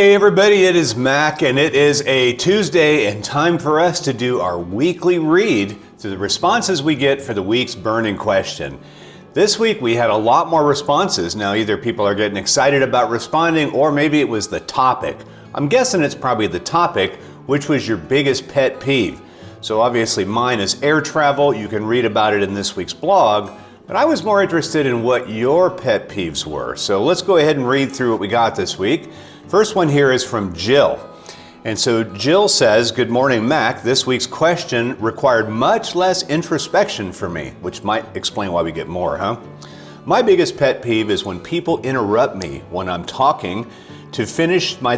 Hey everybody, it is Mack, and it is a Tuesday and time for us to do our weekly read through the responses we get for the week's burning question. This week we had a lot more responses. Now either people are getting excited about responding or maybe it was the topic. I'm guessing it's probably the topic, which was your biggest pet peeve. So obviously mine is air travel. You can read about it in this week's blog, but I was more interested in what your pet peeves were. So let's go ahead and read through what we got this week. First one here is from Jill. And so Jill says, "Good morning, Mac. This week's question required much less introspection for me," which might explain why we get more, huh? "My biggest pet peeve is when people interrupt me when I'm talking to finish my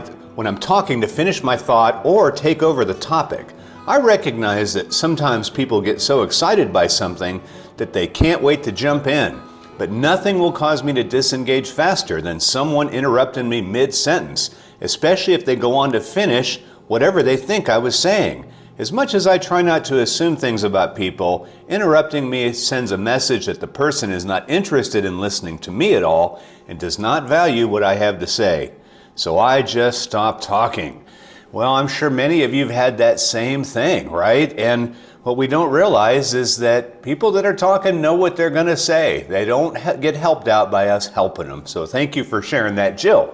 thought or take over the topic. I recognize that sometimes people get so excited by something that they can't wait to jump in. But nothing will cause me to disengage faster than someone interrupting me mid-sentence, especially if they go on to finish whatever they think I was saying. As much as I try not to assume things about people, interrupting me sends a message that the person is not interested in listening to me at all and does not value what I have to say. So I just stop talking." Well, I'm sure many of you have had that same thing, right? And what we don't realize is that people that are talking know what they're going to say. They don't get helped out by us helping them. So thank you for sharing that, Jill.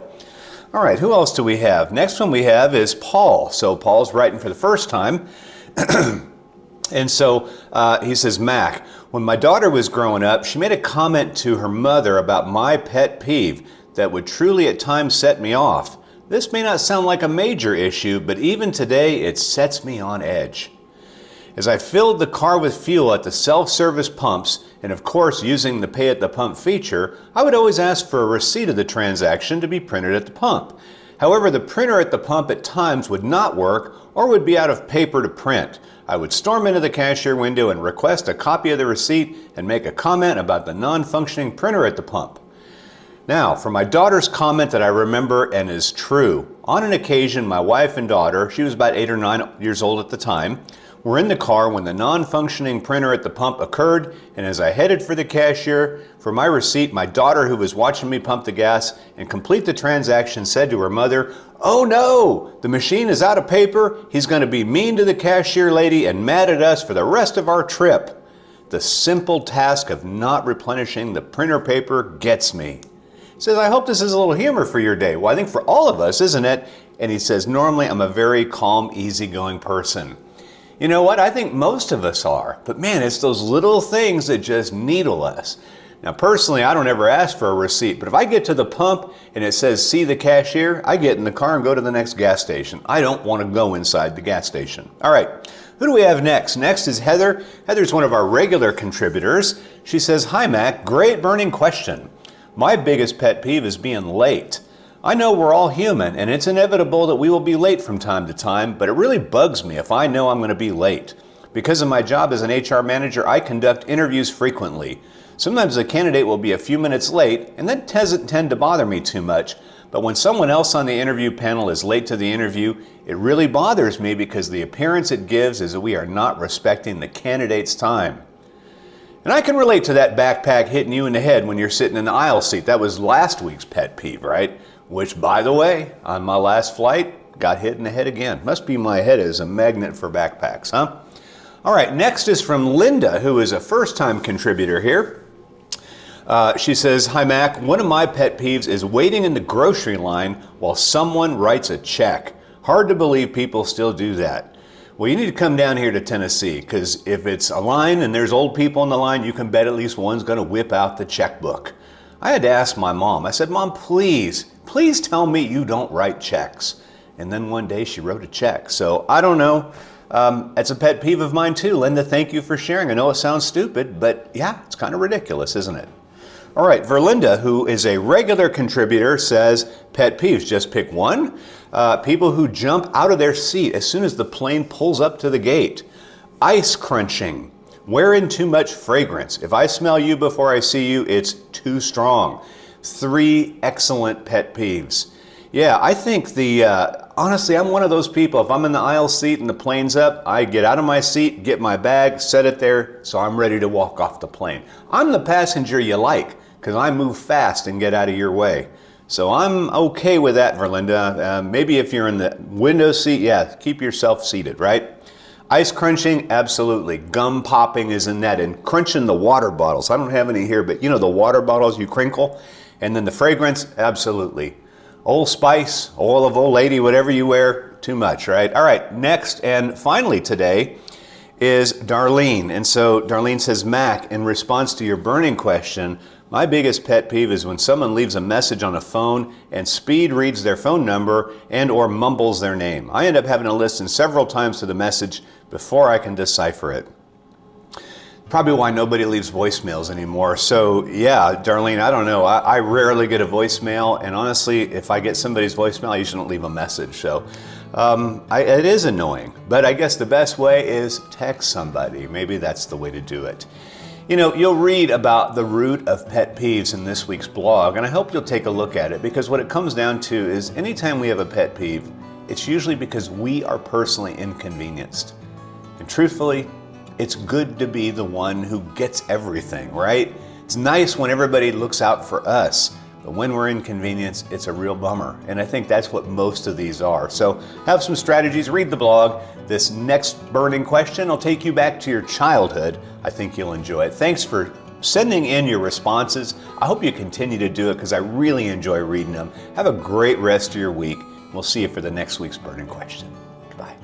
All right, who else do we have? Next one we have is Paul. So Paul's writing for the first time. And so he says, "Mac, when my daughter was growing up, she made a comment to her mother about my pet peeve that would truly at times set me off. This may not sound like a major issue, but even today it sets me on edge. As I filled the car with fuel at the self-service pumps, and of course using the pay at the pump feature, I would always ask for a receipt of the transaction to be printed at the pump. However, the printer at the pump at times would not work or would be out of paper to print. I would storm into the cashier window and request a copy of the receipt and make a comment about the non-functioning printer at the pump. Now, for my daughter's comment that I remember and is true. On an occasion, my wife and daughter, she was about 8 or 9 years old at the time, were in the car when the non-functioning printer at the pump occurred, and as I headed for the cashier for my receipt, my daughter, who was watching me pump the gas and complete the transaction, said to her mother, 'Oh no, the machine is out of paper. He's going to be mean to the cashier lady and mad at us for the rest of our trip.' The simple task of not replenishing the printer paper gets me." He says, "I hope this is a little humor for your day." Well, I think for all of us, isn't it? And he says, "Normally I'm a very calm, easygoing person." You know what? I think most of us are. But man, it's those little things that just needle us. Now, personally, I don't ever ask for a receipt, but if I get to the pump and it says, "See the cashier," I get in the car and go to the next gas station. I don't want to go inside the gas station. All right, who do we have next? Next is Heather. Heather's one of our regular contributors. She says, "Hi, Mac. Great burning question. My biggest pet peeve is being late. I know we're all human and it's inevitable that we will be late from time to time, but it really bugs me if I know I'm going to be late. Because of my job as an HR manager, I conduct interviews frequently. Sometimes a candidate will be a few minutes late, and that doesn't tend to bother me too much. But when someone else on the interview panel is late to the interview, it really bothers me because the appearance it gives is that we are not respecting the candidate's time." And I can relate to that backpack hitting you in the head when you're sitting in the aisle seat. That was last week's pet peeve, right? Which, by the way, on my last flight, got hit in the head again. Must be my head is a magnet for backpacks, huh? All right, next is from Linda, who is a first-time contributor here. She says, "Hi, Mac. One of my pet peeves is waiting in the grocery line while someone writes a check. Hard to believe people still do that. Well, you need to come down here to Tennessee, because if it's a line and there's old people in the line, you can bet at least one's going to whip out the checkbook. I had to ask my mom. I said, 'Mom, please tell me you don't write checks.' And then one day she wrote a check. So I don't know. It's a pet peeve of mine too. Linda, thank you for sharing. I know it sounds stupid, but yeah, it's kind of ridiculous, isn't it? All right, Verlinda, who is a regular contributor, says, "Pet peeves, just pick one. People who jump out of their seat as soon as the plane pulls up to the gate. Ice crunching. Wearing too much fragrance. If I smell you before I see you, it's too strong." 3 excellent pet peeves. Yeah, I think honestly, I'm one of those people. If I'm in the aisle seat and the plane's up, I get out of my seat, get my bag, set it there, so I'm ready to walk off the plane. I'm the passenger you like, because I move fast and get out of your way. So I'm okay with that, Verlinda. Maybe if you're in the window seat, yeah, keep yourself seated, right? Ice crunching, absolutely. Gum popping is in that. And crunching the water bottles. I don't have any here, but you know the water bottles you crinkle? And then the fragrance, absolutely. Old Spice, oil of Old Lady, whatever you wear, too much, right? All right, next and finally today is Darlene. And so Darlene says, Mac, in response to your burning question, my biggest pet peeve is when someone leaves a message on a phone and speed reads their phone number and or mumbles their name. I end up having to listen several times to the message before I can decipher it. Probably why nobody leaves voicemails anymore. So yeah, Darlene, I don't know. I rarely get a voicemail, and honestly, if I get somebody's voicemail, I usually don't leave a message. So it is annoying, but I guess the best way is text somebody. Maybe that's the way to do it. You know, you'll read about the root of pet peeves in this week's blog, and I hope you'll take a look at it, because what it comes down to is anytime we have a pet peeve, it's usually because we are personally inconvenienced. And truthfully, it's good to be the one who gets everything, right? It's nice when everybody looks out for us, but when we're inconvenienced, it's a real bummer. And I think that's what most of these are. So have some strategies, read the blog. This next burning question will take you back to your childhood. I think you'll enjoy it. Thanks for sending in your responses. I hope you continue to do it because I really enjoy reading them. Have a great rest of your week. We'll see you for the next week's burning question. Goodbye.